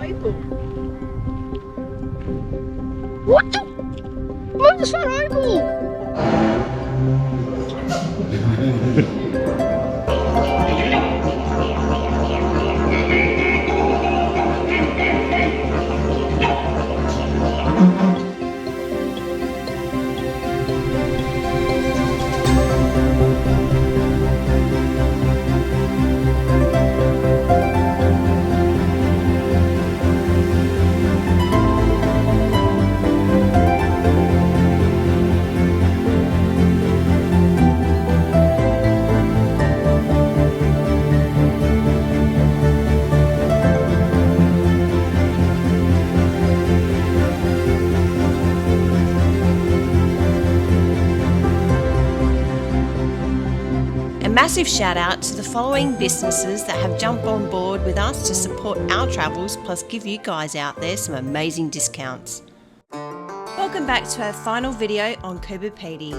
opal. What the? What is that opal? Massive shout out to the following businesses that have jumped on board with us to support our travels, plus give you guys out there some amazing discounts. Welcome back to our final video on Coober Pedy.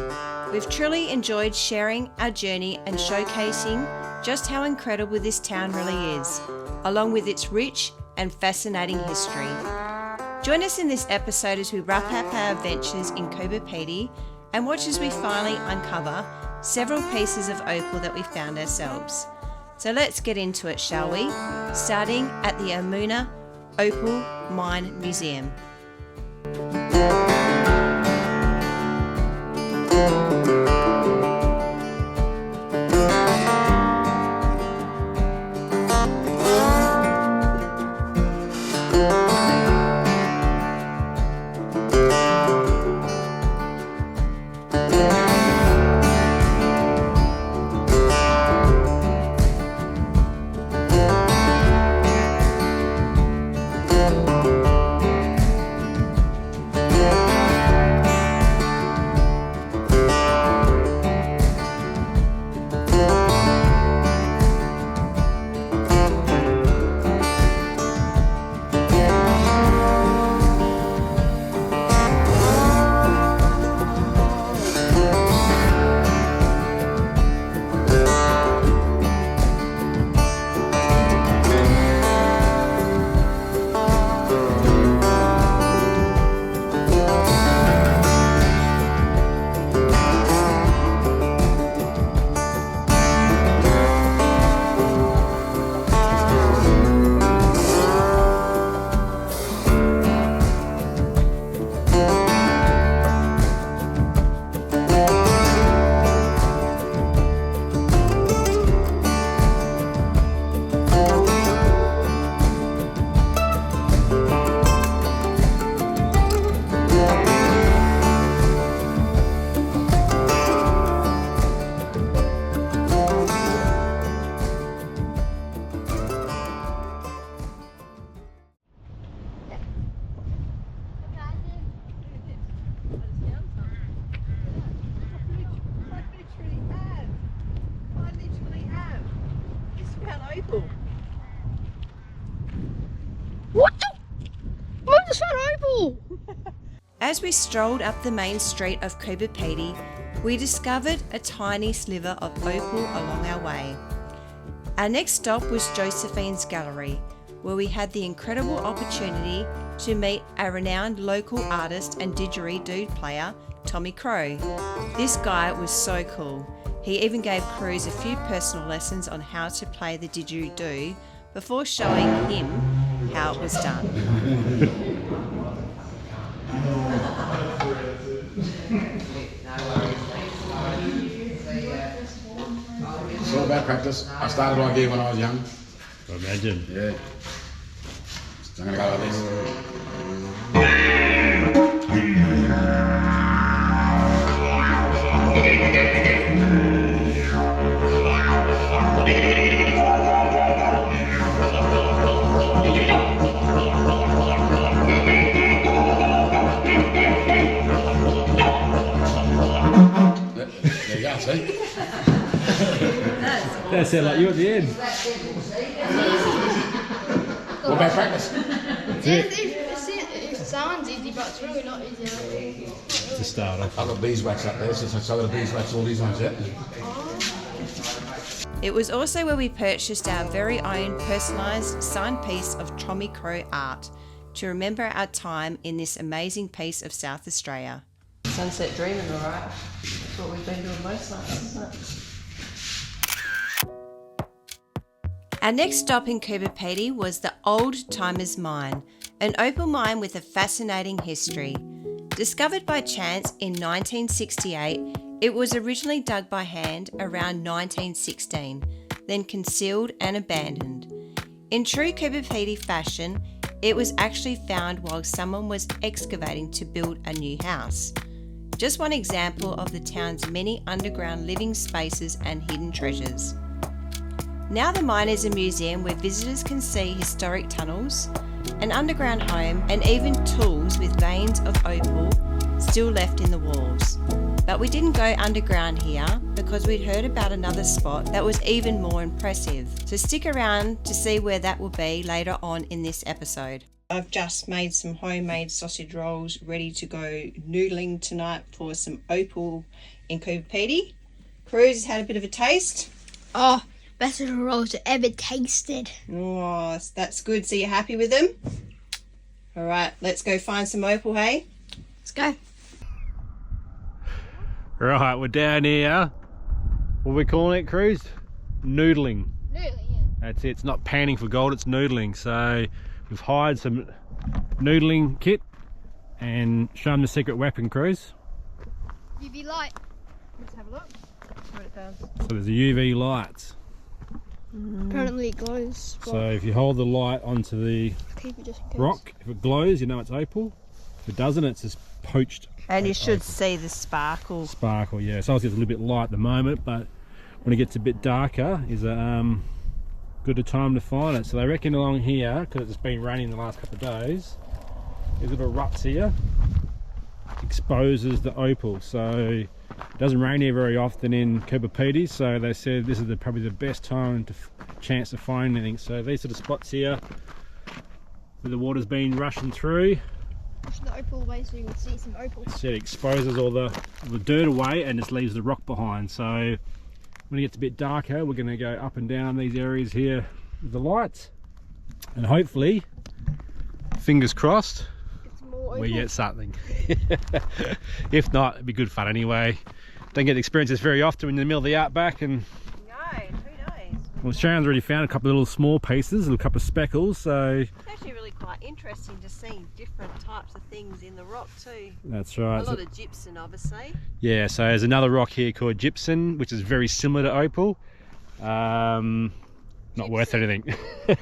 We've truly enjoyed sharing our journey and showcasing just how incredible this town really is, along with its rich and fascinating history. Join us in this episode as we wrap up our adventures in Coober Pedy and watch as we finally uncover several pieces of opal that we found ourselves. So let's get into it, shall we? Starting at the Amuna Opal Mine Museum. What the? What is that opal? As we strolled up the main street of Coober Pedy, we discovered a tiny sliver of opal along our way. Our next stop was Josephine's Gallery, where we had the incredible opportunity to meet a renowned local artist and didgeridoo player, Tommy Crow. This guy was so cool. He even gave Cruz a few personal lessons on how to play the didgeridoo before showing him how it was done. It's all about practice. I started like here when I was young. I imagine. Yeah. So I'm going to go like this. There you go, see? That sounded like you at the end. What about practice? It sounds easy, but it's really not easy. To start off. I've got beeswax up there, so I've got a beeswax all these ones, yeah? It was also where we purchased our very own personalised signed piece of Tommy Crow art to remember our time in this amazing piece of South Australia. Sunset dreaming, alright. That's what we've been doing most nights, isn't it? Our next stop in Coober Pedy was the Old Timers Mine, an opal mine with a fascinating history. Discovered by chance in 1968, it was originally dug by hand around 1916, then concealed and abandoned. In true Coober Pedy fashion, it was actually found while someone was excavating to build a new house. Just one example of the town's many underground living spaces and hidden treasures. Now the mine is a museum where visitors can see historic tunnels, an underground home, and even tools with veins of opal still left in the walls. But we didn't go underground here because we'd heard about another spot that was even more impressive. So stick around to see where that will be later on in this episode. I've just made some homemade sausage rolls ready to go noodling tonight for some opal in Coober Pedy. Cruz has had a bit of a taste. Oh, best of the rolls I've ever tasted. Oh, that's good. So you're happy with them? All right, let's go find some opal, hey? Let's go. Right, we're down here. What are we calling it, Cruz? Noodling. Noodling, yeah. That's it. It's not panning for gold, it's noodling. So we've hired some noodling kit and show them the secret weapon, Cruz. UV light. Let's have a look. See what it does. So there's the UV lights. Apparently it glows. So if you hold the light onto the Keep it just in case. rock, if it glows, you know it's opal. If it doesn't, it's just poached. And you should opal. see the sparkle. Sparkle, yeah. So obviously it's a little bit light at the moment, but when it gets a bit darker is a good a time to find it. So they reckon along here, because it's been raining the last couple of days, these little ruts here exposes the opal. So it doesn't rain here very often in Coober Pedy, so they said this is probably the best time to chance to find anything. So these sort of spots here where the water's been rushing through, Push the opal away so you can see some opal. so it exposes all the dirt away and just leaves the rock behind. So when it gets a bit darker, we're going to go up and down these areas here with the lights, and hopefully, fingers crossed, Get some more opal. we get something. If not, it'd be good fun anyway. Don't get to experience this very often in the middle of the outback. And No, who knows? well, Sharon's already found a couple of little small pieces, a couple of speckles, so It's actually really quite interesting to see different types of things in the rock too. that's right. A lot of gypsum, obviously. Yeah, so there's another rock here called gypsum, which is very similar to opal. Not worth Gypsum. anything.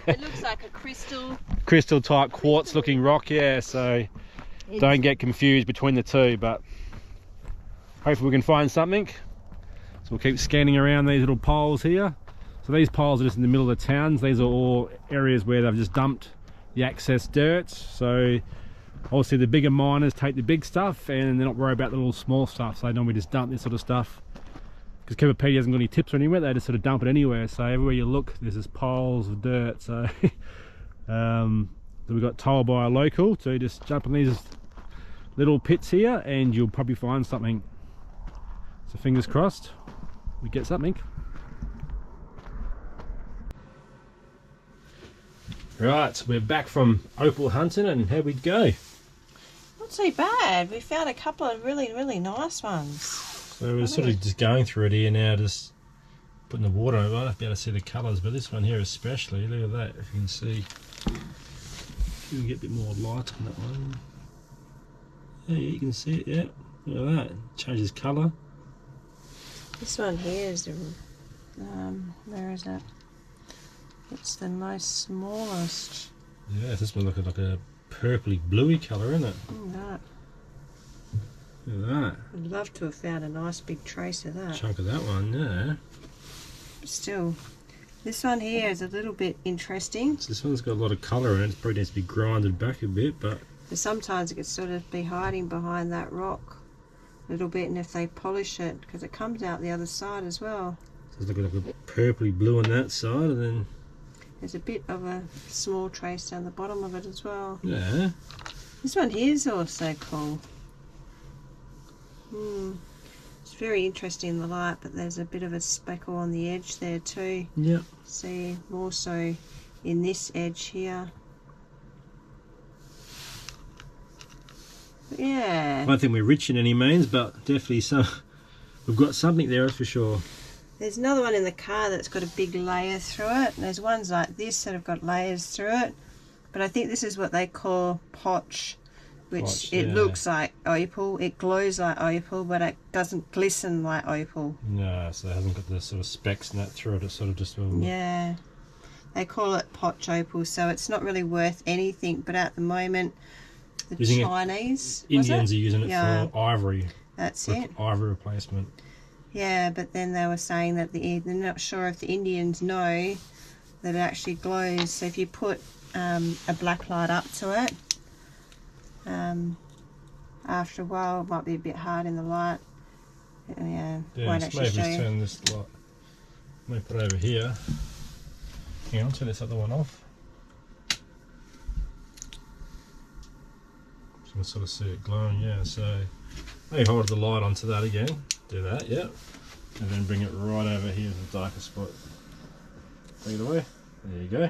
It looks like a crystal. Crystal type quartz looking rock, yeah, so don't get confused between the two, but hopefully we can find something. So we'll keep scanning around these little piles here. So these piles are just in the middle of the towns. These are all areas where they've just dumped the excess dirt. So obviously the bigger miners take the big stuff and they're not worried about the little small stuff. So they normally just dump this sort of stuff. Because Coober Pedy hasn't got any tips or anywhere, they just sort of dump it anywhere. So everywhere you look, there's just piles of dirt. So we got told by a local to just jump in these little pits here and you'll probably find something. So fingers crossed, we get something. Right, so we're back from opal hunting, and how we'd go. Not too bad. We found a couple of really, really nice ones. So we're sort of just going through it here now, just putting the water on it. I don't be able to see the colours, but this one here especially, look at that, if you can see. You can get a bit more light on that one. Yeah, you can see it, yeah. Look at that, it changes colour. This one here is the, where is it? It's the most smallest. Yeah, this one looks like a purpley bluey colour, isn't it? That. Look at that. I'd love to have found a nice big trace of that. Chunk of that one, yeah. But still, this one here is a little bit interesting. So this one's got a lot of colour in it. It probably needs to be grinded back a bit, but But sometimes it could sort of be hiding behind that rock a little bit, and if they polish it, because it comes out the other side as well. so it's looking like a purpley blue on that side, and then There's a bit of a small trace down the bottom of it as well. yeah. This one here is also cool. It's very interesting in the light, but there's a bit of a speckle on the edge there too. Yep. See, more so in this edge here. Yeah. I don't think we're rich in any means, but definitely some. We've got something there, that's for sure. There's another one in the car that's got a big layer through it. And there's ones like this that have got layers through it. But I think this is what they call potch, which it looks like opal. It glows like opal, but it doesn't glisten like opal. No, so it hasn't got the sort of specks and that through it. It's sort of just Yeah. They call it potch opal, so it's not really worth anything. But at the moment, the Chinese... Indians are using it for ivory. That's it. Ivory replacement. Yeah, but then they were saying that they're not sure if the Indians know that it actually glows. So if you put a black light up to it, after a while it might be a bit hard in the light. Yeah, won't actually show you. Turn this light. Let me put it over here. Hang on, turn this other one off. So you can sort of see it glowing, yeah. So maybe hold the light onto that again. Do that, yeah. And then bring it right over here to the darker spot. Take it away. There you go.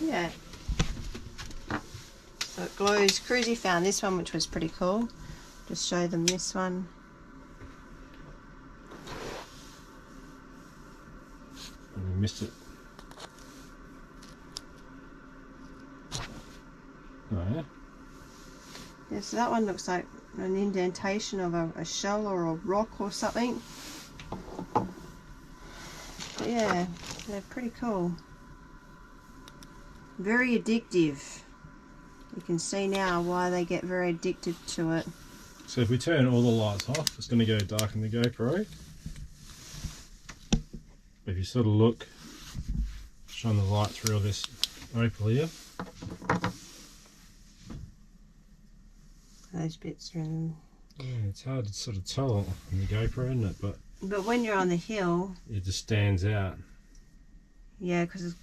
Yeah. So it glows. Cruzy found this one, which was pretty cool. Just show them this one. We missed it. Oh yeah. Yeah, so that one looks like an indentation of a shell or a rock or something. But yeah, they're pretty cool. Very addictive. You can see now why they get very addicted to it. So if we turn all the lights off, it's going to go dark in the GoPro. But if you sort of look, shine the light through all this opal here. Those bits are in. Yeah, it's hard to sort of tell on the GoPro, isn't it? But when you're on the hill, it just stands out. Yeah, because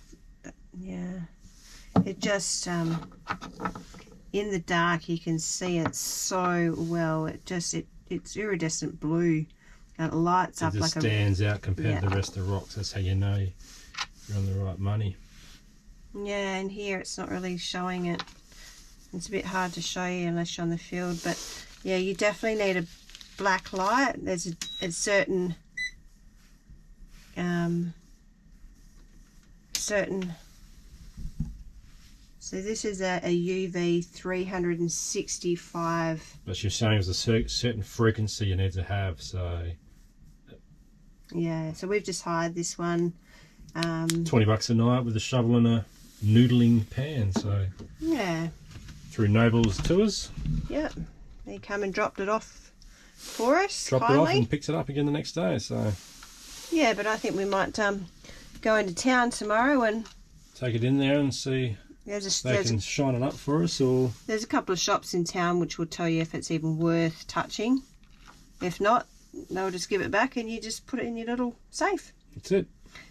it just in the dark you can see it so well. It's iridescent blue, and it lights up like a. It stands out compared to the rest of the rocks. That's how you know you're on the right money. Yeah, and here it's not really showing it. It's a bit hard to show you unless you're on the field, but yeah, you definitely need a black light. There's a certain so this is a UV 365. But you're saying there's a certain frequency you need to have, so yeah. So we've just hired this one. $20 a night with a shovel and a noodling pan. So yeah. Through Noble's Tours. Yep. They come and dropped it off for us. Dropped it off and picked it up again the next day. So yeah, but I think we might go into town tomorrow and take it in there and see if they can shine it up for us. Or there's a couple of shops in town which will tell you if it's even worth touching. If not, they'll just give it back and you just put it in your little safe. That's it.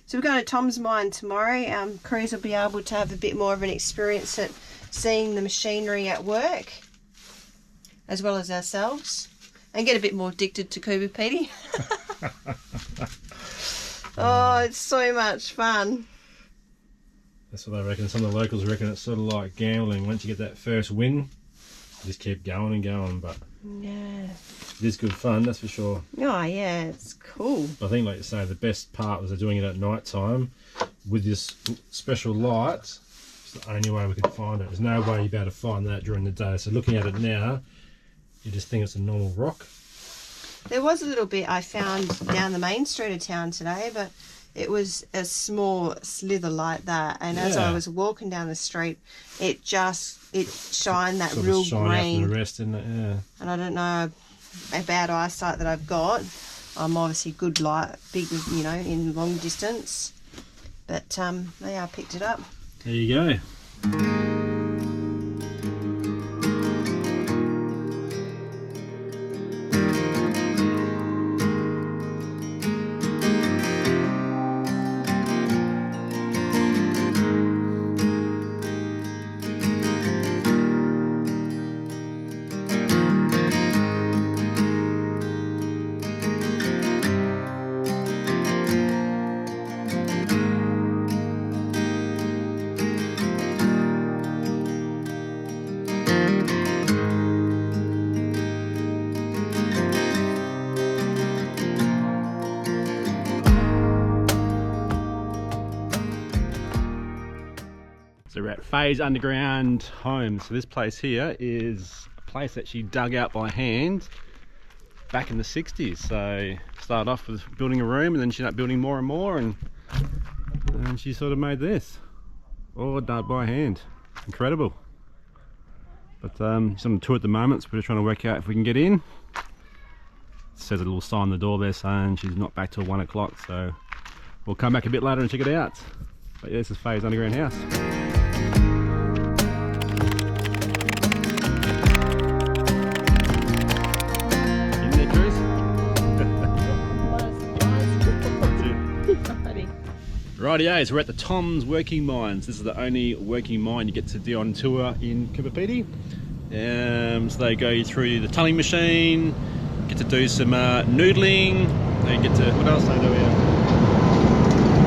So we're going to Tom's mine tomorrow. Crews will be able to have a bit more of an experience at seeing the machinery at work, as well as ourselves, and get a bit more addicted to Coober Pedy. Oh, it's so much fun. That's what they reckon. Some of the locals reckon it's sort of like gambling. Once you get that first win, you just keep going and going. But yeah, it is good fun, that's for sure. Oh yeah, it's cool. I think, like you say, the best part was they're doing it at night time with this special light. It's the only way we could find it. There's no way you'd be able to find that during the day. So looking at it now, you just think it's a normal rock. There was a little bit I found down the main street of town today, but it was a small slither like that. And as I was walking down the street, it shined that sort real of shine green. Out from the rest, didn't it? Yeah. And I don't know, a bad eyesight that I've got. I'm obviously good light, big, you know, in long distance. But yeah, I picked it up. There you go. So we're at Faye's Underground Home. So this place here is a place that she dug out by hand back in the 60s. So started off with building a room, and then she ended up building more and more, and she sort of made this all done by hand. Incredible. But she's on the tour at the moment, so we're just trying to work out if we can get in. It says a little sign on the door there saying she's not back till 1 o'clock, so we'll come back a bit later and check it out. But yeah, this is Faye's Underground House. In there, Chris? Rightio, so we're at the Tom's Working Mines. This is the only working mine you get to do on tour in Coober Pedy. So they go you through the tunneling machine, get to do some noodling, they get to, what else they do here?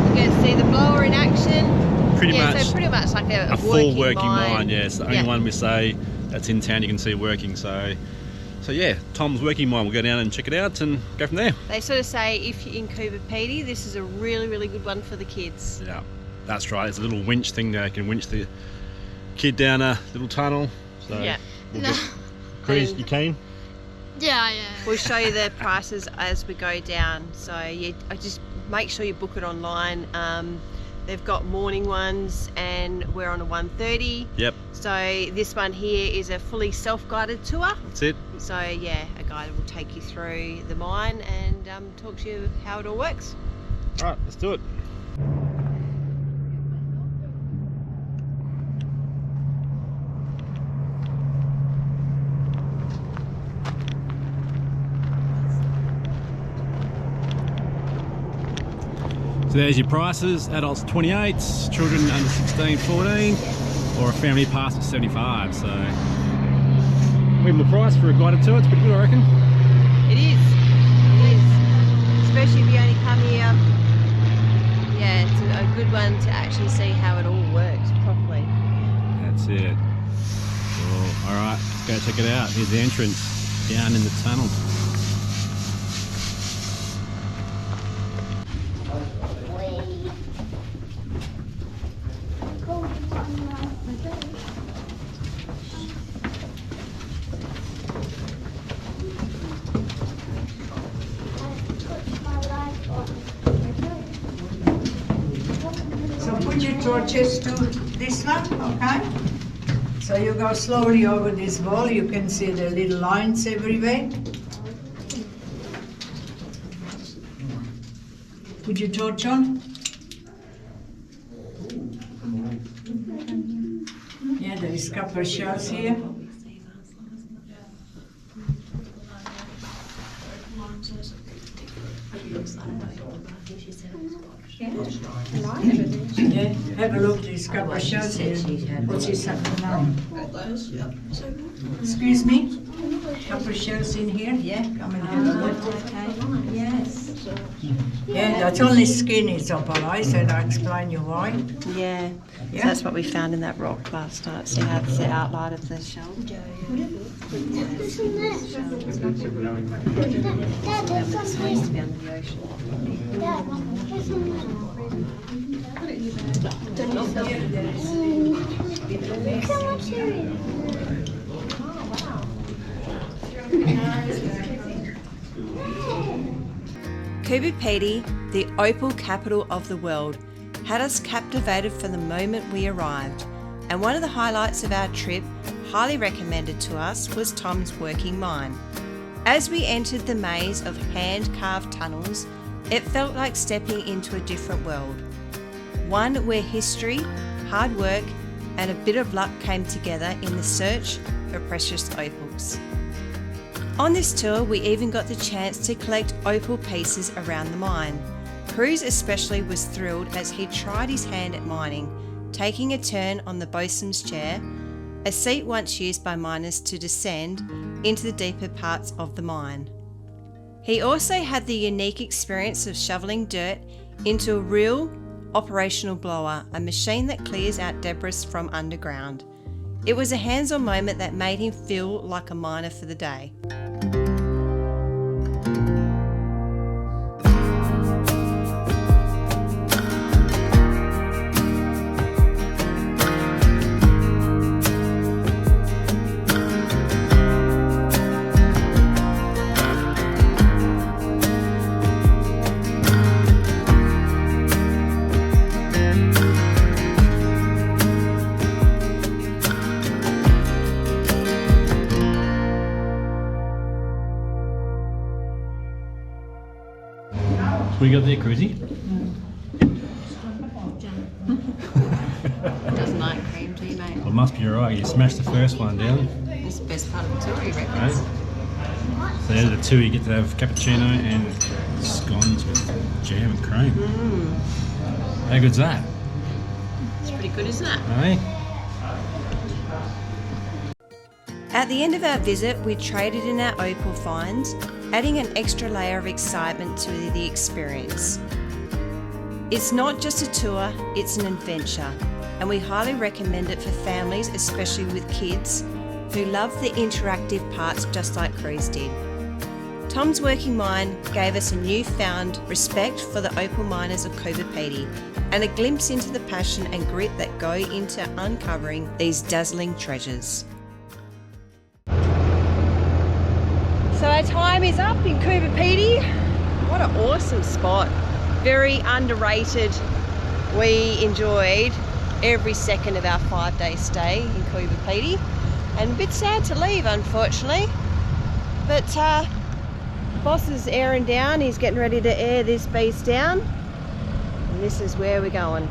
You get to see the blower in action. Pretty much. So pretty much like a full working mine, yeah. It's the only one we say that's in town you can see working. So yeah, Tom's Working Mine. We'll go down and check it out and go from there. They sort of say if you're in Coober Pedy, this is a really, really good one for the kids. Yeah, that's right. It's a little winch thing there. You can winch the kid down a little tunnel. So yeah. Chris, you keen? Yeah. We'll show you the prices as we go down. So I just make sure you book it online. They've got morning ones, and we're on a 1:30. Yep. So this one here is a fully self-guided tour. That's it. So yeah, a guide will take you through the mine and talk to you how it all works. All right, let's do it. So there's your prices: adults 28, children under 16, 14, or a family pass of 75. So even the price for a guided tour, it's pretty good, I reckon. It is. It is. Especially if you only come here. Yeah, it's a good one to actually see how it all works properly. That's it. Cool. All right, let's go check it out. Here's the entrance down in the tunnel. Put your torches to this one, okay? So you go slowly over this wall. You can see the little lines everywhere. Put your torch on. Yeah, there is copper shells here. Yeah, have a look, there's copper shells here. What's this happening now? Excuse me? Copper shells in here? Yeah, come and have a look. Yes. Yeah, that's only skin is opalized, and I'll explain you why. Yeah. Yeah. So that's what we found in that rock last night. See how it's the outline of the shell. It's supposed to be under the ocean. Coober Pedy, the opal capital of the world, had us captivated from the moment we arrived, and one of the highlights of our trip, highly recommended to us, was Tom's Working Mine. As we entered the maze of hand-carved tunnels, it felt like stepping into a different world. One where history, hard work, and a bit of luck came together in the search for precious opals. On this tour, we even got the chance to collect opal pieces around the mine. Cruz especially was thrilled as he tried his hand at mining, taking a turn on the bosun's chair, a seat once used by miners to descend into the deeper parts of the mine. He also had the unique experience of shoveling dirt into a real operational blower, a machine that clears out debris from underground. It was a hands-on moment that made him feel like a miner for the day. What do you got there, Cruzy? Doesn't like cream tea, mate. Well, it must be alright. You smashed the first one down. This is the best part of the tour, he reckons. Right? So out of the two, you get to have cappuccino and scones with jam and cream. How good's that? It's pretty good, isn't it? Eh? At the end of our visit, we traded in our opal finds, adding an extra layer of excitement to the experience. It's not just a tour, it's an adventure, and we highly recommend it for families, especially with kids, who love the interactive parts just like Cruz did. Tom's working mind gave us a newfound respect for the opal miners of Coober Pedy, and a glimpse into the passion and grit that go into uncovering these dazzling treasures. So our time is up in Coober Pedy. What an awesome spot. Very underrated. We enjoyed every second of our 5-day stay in Coober Pedy, and a bit sad to leave, unfortunately. But boss is airing down. He's getting ready to air this beast down, and this is where we're going.